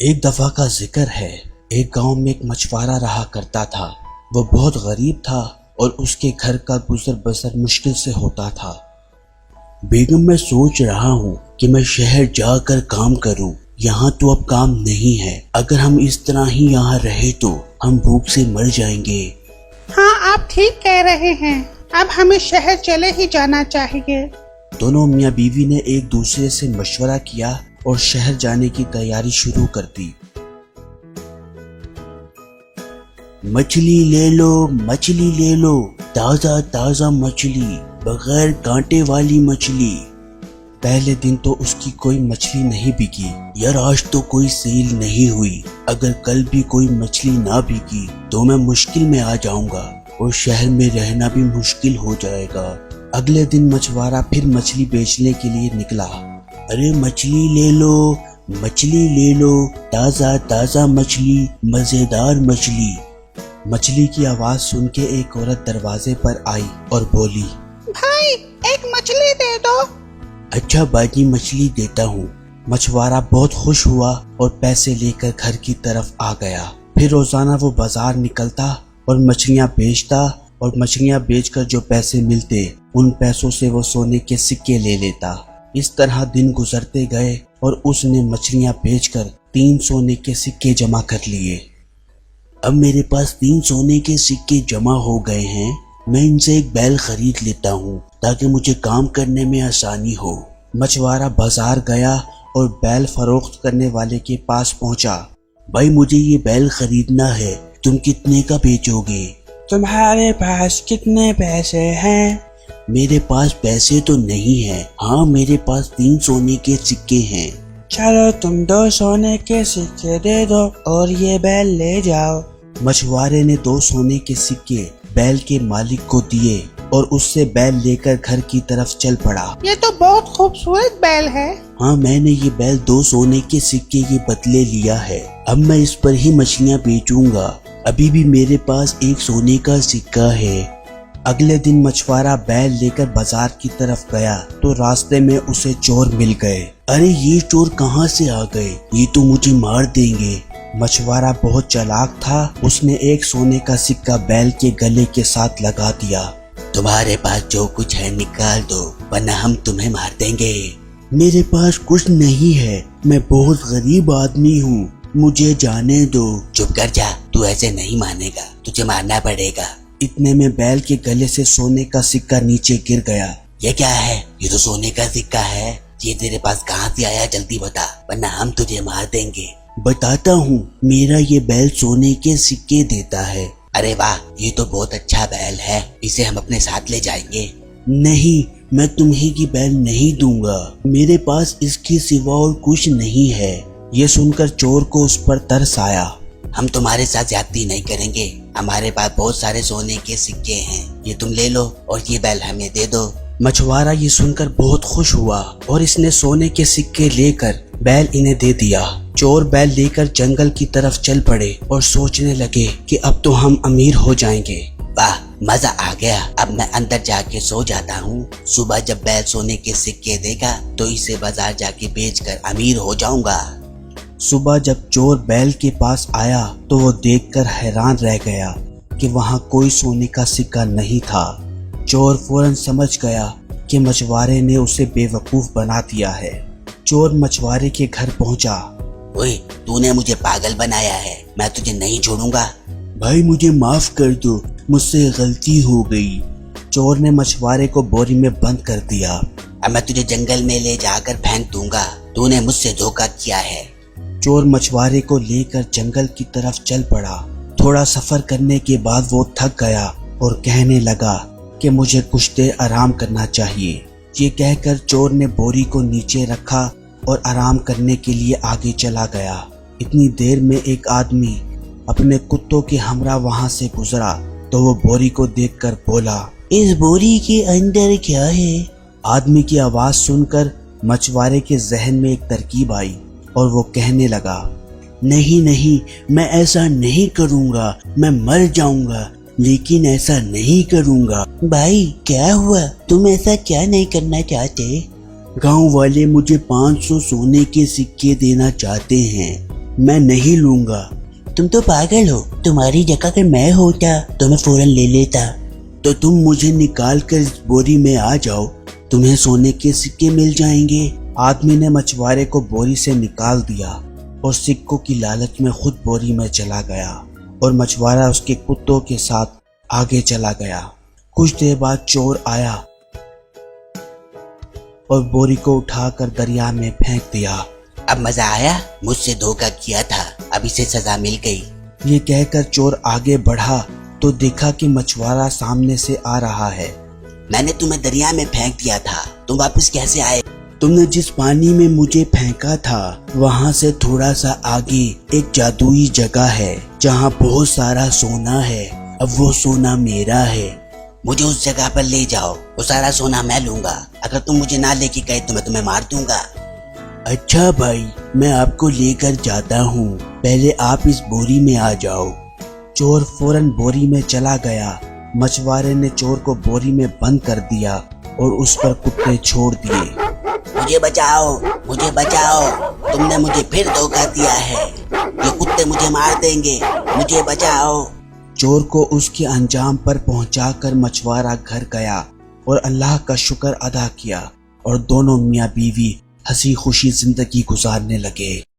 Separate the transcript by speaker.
Speaker 1: ایک دفعہ کا ذکر ہے، ایک گاؤں میں ایک مچھوارا رہا کرتا تھا۔ وہ بہت غریب تھا اور اس کے گھر کا گزر بسر مشکل سے ہوتا تھا۔ بیگم، میں سوچ رہا ہوں کہ میں شہر جا کر کام کروں۔ یہاں تو اب کام نہیں ہے۔ اگر ہم اس طرح ہی یہاں رہے تو ہم بھوک سے مر جائیں گے۔
Speaker 2: ہاں، آپ ٹھیک کہہ رہے ہیں۔ اب ہمیں شہر چلے ہی جانا چاہیے۔
Speaker 1: دونوں میاں بیوی نے ایک دوسرے سے مشورہ کیا اور شہر جانے کی تیاری شروع کر دی۔ مچھلی لے لو، مچھلی لے لو، تازہ تازہ مچھلی، بغیر کانٹے والی مچھلی۔ پہلے دن تو اس کی کوئی مچھلی نہیں بکی۔ یار، آج تو کوئی سیل نہیں ہوئی۔ اگر کل بھی کوئی مچھلی نہ بکی تو میں مشکل میں آ جاؤں گا اور شہر میں رہنا بھی مشکل ہو جائے گا۔ اگلے دن مچھوارا پھر مچھلی بیچنے کے لیے نکلا۔ ارے مچھلی لے لو، مچھلی لے لو، تازہ تازہ مچھلی، مزیدار مچھلی۔ مچھلی کی آواز سن کے ایک عورت دروازے پر آئی اور بولی،
Speaker 2: بھائی، ایک مچھلی دے دو۔
Speaker 1: اچھا باجی، مچھلی دیتا ہوں۔ مچھوارا بہت خوش ہوا اور پیسے لے کر گھر کی طرف آ گیا۔ پھر روزانہ وہ بازار نکلتا اور مچھلیاں بیچتا اور مچھلیاں بیچ کر جو پیسے ملتے ان پیسوں سے وہ سونے کے سکے لے لیتا۔ اس طرح دن گزرتے گئے اور اس نے مچھلیاں بیچ کر 3 سونے کے سکے جمع کر لیے۔ اب میرے پاس 3 سونے کے سکے جمع ہو گئے ہیں۔ میں ان سے ایک بیل خرید لیتا ہوں تاکہ مجھے کام کرنے میں آسانی ہو۔ مچھوارا بازار گیا اور بیل فروخت کرنے والے کے پاس پہنچا۔ بھائی، مجھے یہ بیل خریدنا ہے، تم کتنے کا بیچو گے؟
Speaker 3: تمہارے پاس کتنے پیسے ہیں؟
Speaker 1: میرے پاس پیسے تو نہیں ہیں۔ ہاں، میرے پاس 3 سونے کے سکے ہیں۔
Speaker 3: چلو تم 2 سونے کے سکے دے دو اور یہ بیل لے جاؤ۔
Speaker 1: مچھوارے نے 2 سونے کے سکے بیل کے مالک کو دیے اور اس سے بیل لے کر گھر کی طرف چل پڑا۔
Speaker 2: یہ تو بہت خوبصورت بیل ہے۔
Speaker 1: ہاں، میں نے یہ بیل 2 سونے کے سکے کے بدلے لیا ہے۔ اب میں اس پر ہی مچھلیاں بیچوں گا۔ ابھی بھی میرے پاس 1 سونے کا سکہ ہے۔ اگلے دن مچھوارا بیل لے کر بازار کی طرف گیا تو راستے میں اسے چور مل گئے۔ ارے یہ چور کہاں سے آ گئے؟ یہ تو مجھے مار دیں گے۔ مچھوارا بہت چالاک تھا۔ اس نے 1 سونے کا سکہ بیل کے گلے کے ساتھ لگا دیا۔ تمہارے پاس جو کچھ ہے نکال دو ورنہ ہم تمہیں مار دیں گے۔ میرے پاس کچھ نہیں ہے، میں بہت غریب آدمی ہوں، مجھے جانے دو۔ چپ کر جا، تو ایسے نہیں مانے گا، تجھے مارنا پڑے گا۔ اتنے میں بیل کے گلے سے سونے کا سکہ نیچے گر گیا۔ یہ کیا ہے؟ یہ تو سونے کا سکہ ہے۔ یہ تیرے پاس کہاں سے آیا؟ جلدی بتا ورنہ ہم تجھے مار دیں گے۔ بتاتا ہوں، میرا یہ بیل سونے کے سکے دیتا ہے۔ ارے واہ، یہ تو بہت اچھا بیل ہے، اسے ہم اپنے ساتھ لے جائیں گے۔ نہیں، میں تمہیں یہ بیل نہیں دوں گا، میرے پاس اس کے سوا اور کچھ نہیں ہے۔ یہ سن کر چور کو اس پر ترس آیا۔ ہم تمہارے ساتھ زیادتی نہیں کریں گے، ہمارے پاس بہت سارے سونے کے سکے ہیں، یہ تم لے لو اور یہ بیل ہمیں دے دو۔ مچھوارا یہ سن کر بہت خوش ہوا اور اس نے سونے کے سکے لے کر بیل انہیں دے دیا۔ چور بیل لے کر جنگل کی طرف چل پڑے اور سوچنے لگے کہ اب تو ہم امیر ہو جائیں گے۔ واہ، مزہ آ گیا، اب میں اندر جا کے سو جاتا ہوں۔ صبح جب بیل سونے کے سکے دے گا تو اسے بازار جا کے بیچ کر امیر ہو جاؤں گا۔ صبح جب چور بیل کے پاس آیا تو وہ دیکھ کر حیران رہ گیا کہ وہاں کوئی سونے کا سکہ نہیں تھا۔ چور فوراً سمجھ گیا کہ مچھوارے نے اسے بے وقوف بنا دیا ہے۔ چور مچھوارے کے گھر پہنچا۔ اوئے، تو نے مجھے پاگل بنایا ہے، میں تجھے نہیں چھوڑوں گا۔ بھائی مجھے معاف کر دو، مجھ سے غلطی ہو گئی۔ چور نے مچھوارے کو بوری میں بند کر دیا۔ اب میں تجھے جنگل میں لے جا کر پھینک دوں گا، تو نے مجھ سے دھوکہ کیا ہے۔ چور مچھوارے کو لے کر جنگل کی طرف چل پڑا۔ تھوڑا سفر کرنے کے بعد وہ تھک گیا اور کہنے لگا کہ مجھے کچھ دیر آرام کرنا چاہیے۔ یہ کہہ کر چور نے بوری کو نیچے رکھا اور آرام کرنے کے لیے آگے چلا گیا۔ اتنی دیر میں ایک آدمی اپنے کتوں کے ہمراہ وہاں سے گزرا تو وہ بوری کو دیکھ کر بولا، اس بوری کے اندر کیا ہے؟ آدمی کی آواز سن کر مچھوارے کے ذہن میں ایک ترکیب آئی اور وہ کہنے لگا، نہیں نہیں، میں ایسا نہیں کروں گا، میں مر جاؤں گا، لیکن ایسا نہیں کروں گا۔ بھائی کیا ہوا؟ تم ایسا کیا نہیں کرنا چاہتے؟ گاؤں والے مجھے 500 سونے کے سکے دینا چاہتے ہیں، میں نہیں لوں گا۔ تم تو پاگل ہو، تمہاری جگہ اگر میں ہوتا تو میں فوراً لے لیتا۔ تو تم مجھے نکال کر اس بوری میں آ جاؤ، تمہیں سونے کے سکے مل جائیں گے۔ آدمی نے مچھوارے کو بوری سے نکال دیا اور سکوں کی لالچ میں خود بوری میں چلا گیا اور مچھوارا اس کے کتوں کے ساتھ آگے چلا گیا۔ کچھ دیر بعد چور آیا اور بوری کو اٹھا کر دریا میں پھینک دیا۔ اب مزہ آیا، مجھ سے دھوکہ کیا تھا، اب اسے سزا مل گئی۔ یہ کہہ کر چور آگے بڑھا تو دیکھا کہ مچھوارا سامنے سے آ رہا ہے۔ میں نے تمہیں دریا میں پھینک دیا تھا، تم واپس کیسے آئے؟ تم نے جس پانی میں مجھے پھینکا تھا وہاں سے تھوڑا سا آگے ایک جادوئی جگہ ہے جہاں بہت سارا سونا ہے، اب وہ سونا میرا ہے۔ مجھے اس جگہ پر لے جاؤ، وہ سارا سونا میں لوں گا، اگر تم مجھے نہ لے کے گئے تو میں تمہیں مار دوں گا۔ اچھا بھائی، میں آپ کو لے کر جاتا ہوں، پہلے آپ اس بوری میں آ جاؤ۔ چور فوراً بوری میں چلا گیا۔ مچھوارے نے چور کو بوری میں بند کر دیا اور اس پر کتے چھوڑ دیے۔ مجھے بچاؤ، مجھے بچاؤ، تم نے مجھے پھر دھوکہ دیا ہے، یہ کتے مجھے مار دیں گے، مجھے بچاؤ۔ چور کو اس کے انجام پر پہنچا کر مچھوارا گھر گیا اور اللہ کا شکر ادا کیا اور دونوں میاں بیوی ہنسی خوشی زندگی گزارنے لگے۔